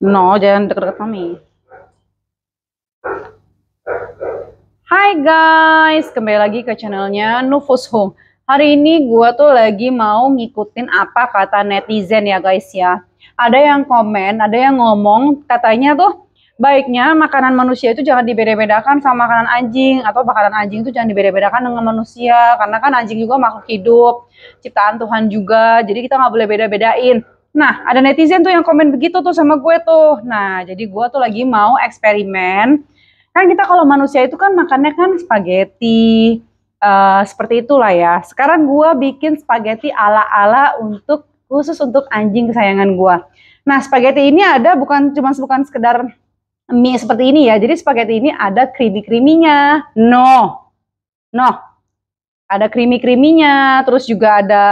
No, jangan deket-deket mami. Hai guys, kembali lagi ke channelnya Nufus Home. Hari ini gue tuh lagi mau ngikutin apa kata netizen ya guys ya. Ada yang komen, ada yang ngomong katanya tuh baiknya makanan manusia itu jangan dibeda-bedakan sama makanan anjing, atau makanan anjing itu jangan dibeda-bedakan dengan manusia, karena kan anjing juga makhluk hidup, ciptaan Tuhan juga, jadi kita nggak boleh beda-bedain. Nah, ada netizen tuh yang komen begitu tuh sama gue tuh. Nah, jadi gue tuh lagi mau eksperimen. Kan kita kalau manusia itu kan makannya kan spaghetti, seperti itulah ya. Sekarang gue bikin spaghetti ala-ala khusus untuk anjing kesayangan gue. Nah, spaghetti ini ada bukan sekedar mie seperti ini ya. Jadi spaghetti ini ada creamy-creaminya. No. No. Ada creamy-creaminya, terus juga ada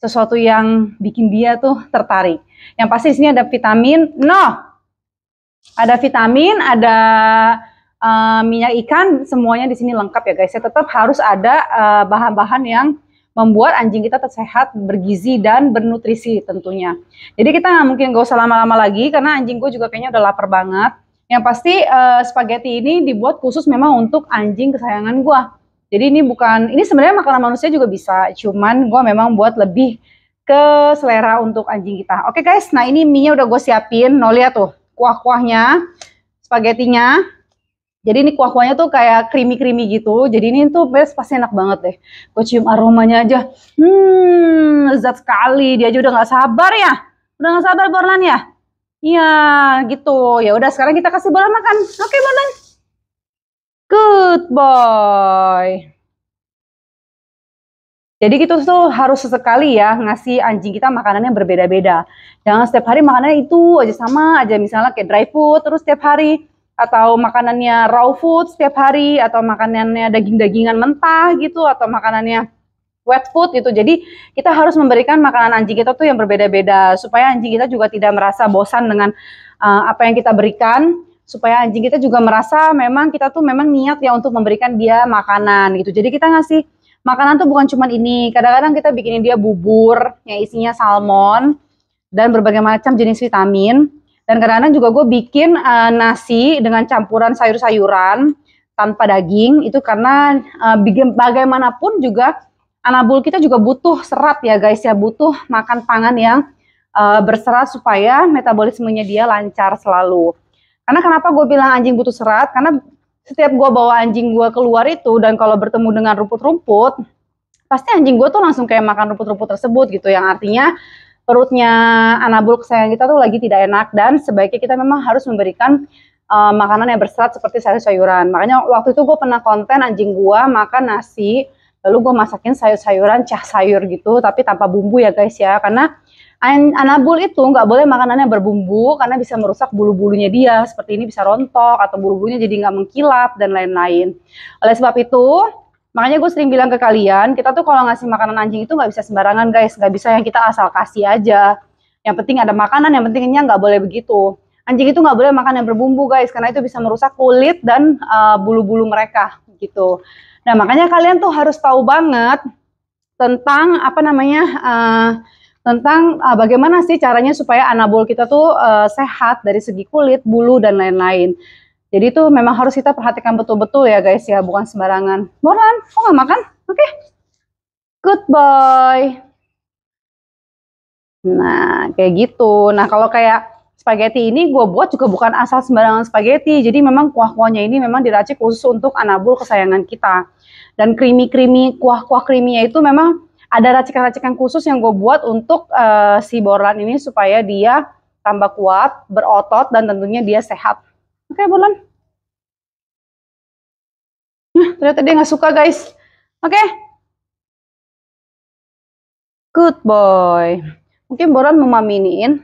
sesuatu yang bikin dia tuh tertarik. Yang pasti di sini ada vitamin. No. Ada vitamin, ada minyak ikan, semuanya di sini lengkap ya guys. Ya, tetap harus ada bahan-bahan yang membuat anjing kita tetap sehat, bergizi dan bernutrisi tentunya. Jadi kita nggak mungkin gak usah lama-lama lagi karena anjing gue juga kayaknya udah lapar banget. Yang pasti spaghetti ini dibuat khusus memang untuk anjing kesayangan gue. Jadi ini sebenarnya makanan manusia juga bisa, cuman gue memang buat lebih ke selera untuk anjing kita. Oke guys, nah ini mie-nya udah gue siapin. No, lihat tuh kuah-kuahnya, spagettinya. Jadi ini kuah-kuahnya tuh kayak creamy-creamy gitu. Jadi ini tuh pasti enak banget deh. Gue cium aromanya aja. Lezat sekali. Dia aja udah nggak sabar ya. Udah nggak sabar Borlan ya? Iya, gitu. Ya udah sekarang kita kasih Borlan makan. Oke, Borlan. Good boy. Jadi gitu tuh harus sesekali ya ngasih anjing kita makanan yang berbeda-beda. Jangan setiap hari makanannya itu aja sama aja, misalnya kayak dry food terus setiap hari, atau makanannya raw food setiap hari, atau makanannya daging-dagingan mentah gitu, atau makanannya wet food gitu. Jadi kita harus memberikan makanan anjing kita tuh yang berbeda-beda supaya anjing kita juga tidak merasa bosan dengan apa yang kita berikan, supaya anjing kita juga merasa memang kita tuh memang niat ya untuk memberikan dia makanan gitu. Jadi kita ngasih makanan tuh bukan cuma ini. Kadang-kadang kita bikinin dia bubur yang isinya salmon dan berbagai macam jenis vitamin. Dan kadang-kadang juga gue bikin nasi dengan campuran sayur-sayuran tanpa daging. Itu karena bagaimanapun juga anabul kita juga butuh serat ya guys ya. Butuh makan pangan yang berserat supaya metabolismenya dia lancar selalu. Karena kenapa gue bilang anjing butuh serat? Karena setiap gue bawa anjing gue keluar itu, dan kalau bertemu dengan rumput-rumput, pasti anjing gue tuh langsung kayak makan rumput-rumput tersebut gitu, yang artinya perutnya anabul kesayangan kita tuh lagi tidak enak, dan sebaiknya kita memang harus memberikan makanan yang berserat seperti sayur-sayuran. Makanya waktu itu gue pernah konten anjing gue makan nasi, lalu gue masakin sayur-sayuran cah sayur gitu, tapi tanpa bumbu ya guys ya, karena anabul itu nggak boleh makanannya berbumbu karena bisa merusak bulu-bulunya dia, seperti ini bisa rontok atau bulu-bulunya jadi nggak mengkilap dan lain-lain. Oleh sebab itu, makanya gue sering bilang ke kalian, kita tuh kalau ngasih makanan anjing itu nggak bisa sembarangan guys, nggak bisa yang kita asal kasih aja. Yang penting ada makanan, yang pentingnya nggak boleh begitu. Anjing itu nggak boleh makan yang berbumbu guys, karena itu bisa merusak kulit dan bulu-bulu mereka gitu. Nah makanya kalian tuh harus tahu banget tentang tentang bagaimana sih caranya supaya anabol kita tuh sehat dari segi kulit, bulu, dan lain-lain. Jadi itu memang harus kita perhatikan betul-betul ya guys ya, bukan sembarangan. Borlan, kok nggak makan? Oke. Good boy. Nah, kayak gitu. Nah, kalau kayak spaghetti ini gue buat juga bukan asal sembarangan spaghetti. Jadi memang kuah-kuahnya ini memang diracik khusus untuk anabol kesayangan kita. Dan kuah-kuah creamy-nya itu memang ada racikan-racikan khusus yang gue buat untuk si Borlan ini supaya dia tambah kuat, berotot, dan tentunya dia sehat. Oke, Borlan. Ternyata dia nggak suka, guys. Oke. Good boy. Mungkin Borlan mau maminiin.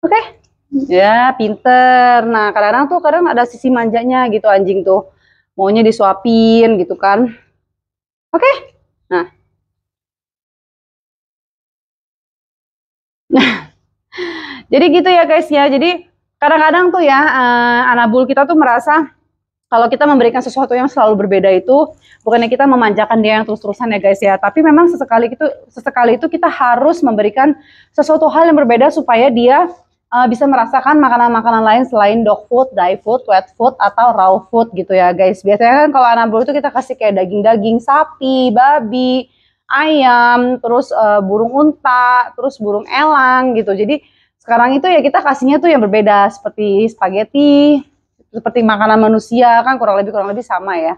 Oke. Ya, pinter. Nah, kadang ada sisi manjanya gitu anjing tuh. Maunya disuapin gitu kan. Oke. Nah. Jadi gitu ya guys ya. Jadi kadang-kadang tuh ya anabul kita tuh merasa kalau kita memberikan sesuatu yang selalu berbeda itu bukannya kita memanjakan dia yang terus-terusan ya guys ya. Tapi memang sesekali itu kita harus memberikan sesuatu hal yang berbeda supaya dia bisa merasakan makanan-makanan lain selain dog food, dry food, wet food, atau raw food gitu ya guys. Biasanya kan kalau anabol itu kita kasih kayak daging-daging sapi, babi, ayam, terus burung unta, terus burung elang gitu. Jadi sekarang itu ya kita kasihnya tuh yang berbeda seperti spaghetti, seperti makanan manusia kan kurang lebih sama ya.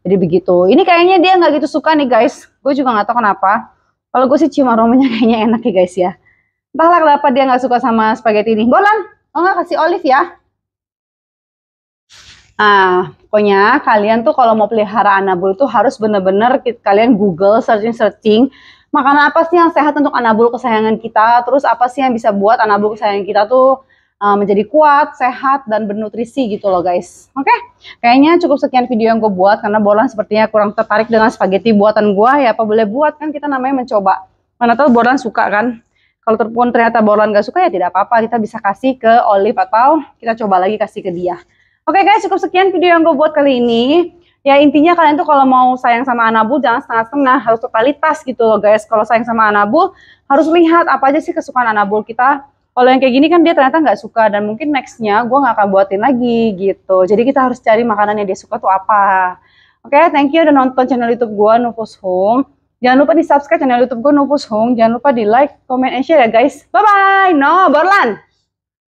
Jadi begitu. Ini kayaknya dia nggak gitu suka nih guys. Gue juga nggak tahu kenapa. Kalau gue sih cium aromanya kayaknya enak ya guys ya. Entahlah kenapa dia nggak suka sama spaghetti ini. Bolan, mau nggak kasih olive ya? Nah, pokoknya kalian tuh kalau mau pelihara anabul itu harus bener-bener kalian Google searching makanan apa sih yang sehat untuk anabul kesayangan kita, terus apa sih yang bisa buat anabul kesayangan kita tuh menjadi kuat, sehat, dan bernutrisi gitu loh guys. Oke, kayaknya cukup sekian video yang gue buat karena Bolan sepertinya kurang tertarik dengan spaghetti buatan gue ya. Apa boleh buat kan kita namanya mencoba. Mana tahu Bolan suka kan. Kalau ternyata Bolan gak suka ya tidak apa-apa, kita bisa kasih ke Olive atau kita coba lagi kasih ke dia. Oke guys, cukup sekian video yang gue buat kali ini. Ya intinya kalian tuh kalau mau sayang sama anabul jangan setengah-setengah, harus totalitas gitu loh guys. Kalau sayang sama anabul harus lihat apa aja sih kesukaan anabul kita. Kalau yang kayak gini kan dia ternyata nggak suka dan mungkin nextnya gue nggak akan buatin lagi gitu. Jadi kita harus cari makanan yang dia suka tuh apa. Oke, thank you udah nonton channel YouTube gue Nufus Home. Jangan lupa di subscribe channel YouTube gue Nufus Home. Jangan lupa di like, comment, and share ya guys. Bye bye. No, Borlan.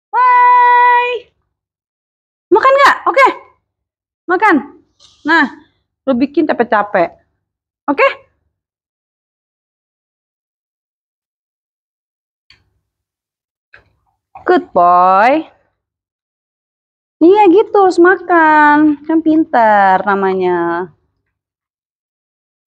Bye. Makan nggak? Oke. Makan. Nah, lo bikin capek-capek. Oke? Good boy. Iya gitu, harus makan. Kan pintar namanya.